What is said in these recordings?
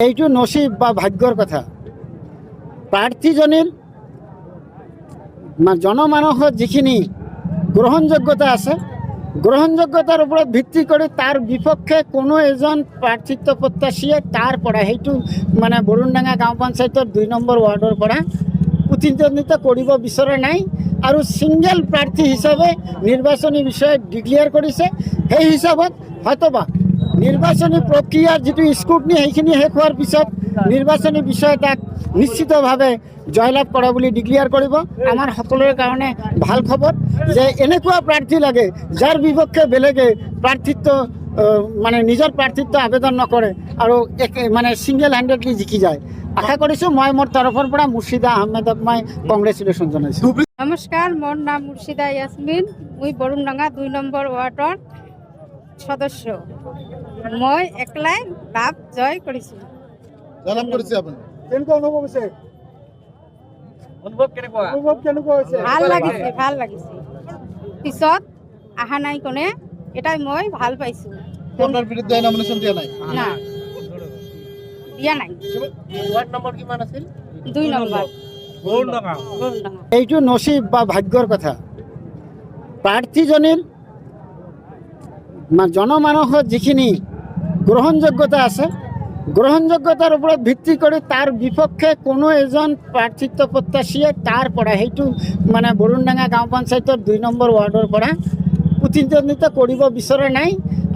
এইটো নসিব বা ভাগ্যৰ কথা। প্ৰাৰ্থীজনীৰ জনমানসত যিখিনি গ্ৰহণযোগ্যতা আছে, গ্ৰহণযোগ্যতাৰ ওপৰত ভিত্তি কৰি তাৰ বিপক্ষে কোনো এজন প্ৰাৰ্থিত্ব প্ৰত্যাশীয়ে তাৰ পৰা সেইটো বৰুণডাঙা গাঁও পঞ্চায়তৰ ২ নম্বৰ ৱাৰ্ডৰ পৰা প্ৰতিদ্বন্দ্বিতা কৰিব বিচৰা নাই আৰু ছিংগল প্ৰাৰ্থী হিচাপে নিৰ্বাচনী বিষয়ে ডিক্লেয়াৰ কৰিছে। সেই হিচাপত হয়তোবা নিৰ্বাচনী প্ৰক্ৰিয়াৰ যিটো স্ক্ৰুটনি সেইখিনি শেষ হোৱাৰ পিছত নিৰ্বাচনী বিষয়ে তাক নিশ্চিতভাৱে জয়লাভ কৰা বুলি ডিক্লেয়াৰ কৰিব। আমাৰ সকলোৰে কাৰণে ভাল খবৰ যে এনেকুৱা প্ৰাৰ্থী লাগে যাৰ বিপক্ষে বেলেগে প্ৰাৰ্থিত্ব নিজৰ প্ৰাৰ্থিত্ব আবেদন নকৰে আৰু ছিংগল হেণ্ডেডলি জিকি যায়। আশা কৰিছোঁ মই মোৰ তৰফৰ পৰা মুৰ্ছিদা আহমেদক মই কংগ্ৰেচুলেশ্যন জনাইছোঁ। নমস্কাৰ, মোৰ নাম মুৰ্ছিদা ইয়াসমিন। মই বৰুণডাঙা ২ নম্বৰ ৱাৰ্ডৰ সদস্য। মই একলাই লাভ জয় কৰিছোঁ। ভাল লাগিছে। পিছত আহা নাই কোনে, এটাই মই ভাল পাইছোঁ। না, দিয়া নাই। ২ নম্বৰ বৰুণডাঙা। এইটো নসিব বা ভাগ্যৰ কথা। প্ৰাৰ্থীজনীৰ জনমানসত যিখিনি গ্ৰহণযোগ্যতা আছে, গ্ৰহণযোগ্যতাৰ ওপৰত ভিত্তি কৰি তাৰ বিপক্ষে কোনো এজন প্ৰাৰ্থিত্ব প্ৰত্যাশীয়ে তাৰ পৰা সেইটো বৰুণডাঙা গাঁও পঞ্চায়তৰ ২ নম্বৰ ৱাৰ্ডৰ পৰা প্ৰতিদ্বন্দ্বিতা কৰিব বিচৰা নাই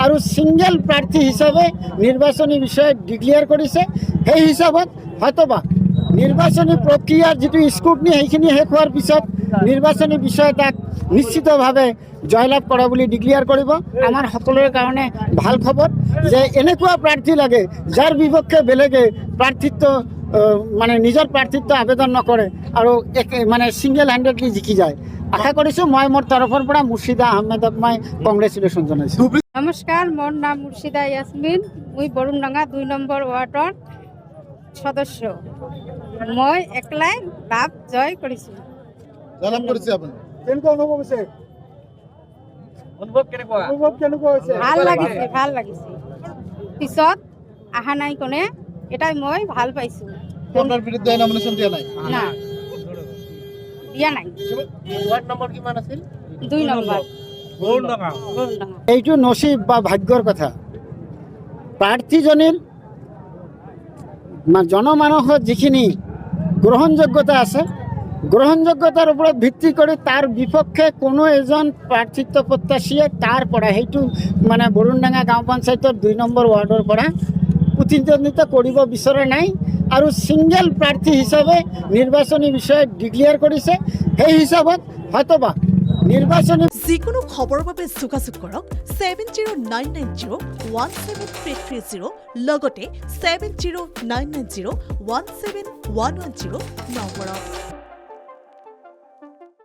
আৰু ছিংগল প্ৰাৰ্থী হিচাপে নিৰ্বাচনী বিষয়ে ডিক্লেয়াৰ কৰিছে। সেই হিচাপত হয়তোবা নিৰ্বাচনী প্ৰক্ৰিয়াৰ যিটো স্ক্ৰুটনি সেইখিনি শেষ হোৱাৰ পিছত নিৰ্বাচনী বিষয়ে তাক নিশ্চিতভাৱে জয়লাভ কৰা বুলি ডিক্লেয়াৰ কৰিব। আমাৰ সকলোৰে কাৰণে ভাল খবৰ যে এনেকুৱা প্ৰাৰ্থী লাগে যাৰ বিপক্ষে বেলেগে প্ৰাৰ্থিত্ব নিজৰ প্ৰাৰ্থিত্ব আবেদন নকৰে আৰু ছিংগল হেণ্ডেডলি জিকি যায়। আশা কৰিছোঁ মই মোৰ তৰফৰ পৰা মুৰ্ছিদা আহমেদক মই কংগ্ৰেচুলেশ্যন জনাইছোঁ। নমস্কাৰ, মোৰ নাম মুৰ্ছিদা ইয়াসমিন। মই বৰুণডাঙা ২ নম্বৰ ৱাৰ্ডৰ সদস্য। মই একলাই লাভ জয় কৰিছোঁ। ভাল লাগিছে। পিছত আহা নাই কোনে, এটাই মই ভাল পাইছোঁ। না, দিয়া নাই। ২ নম্বৰ বৰুণডাঙা। এইটো নসিব বা ভাগ্যৰ কথা। প্ৰাৰ্থীজনীৰ জনমানসত যিখিনি গ্ৰহণযোগ্যতা আছে, গ্ৰহণযোগ্যতাৰ ওপৰত ভিত্তি কৰি তাৰ বিপক্ষে কোনো এজন প্ৰাৰ্থিত্ব প্ৰত্যাশীয়ে তাৰ পৰা সেইটো বৰুণডাঙা গাঁও পঞ্চায়তৰ ২ নম্বৰ ৱাৰ্ডৰ পৰা প্ৰতিদ্বন্দ্বিতা কৰিব বিচৰা নাই আৰু ছিংগল প্ৰাৰ্থী হিচাপে নিৰ্বাচনী বিষয়ে ডিক্লেয়াৰ কৰিছে। সেই হিচাপত হয়তোবা নিৰ্বাচনী যিকোনো খবৰৰ বাবে যোগাযোগ কৰক 7099017330 লগতে 7099017110 নম্বৰত।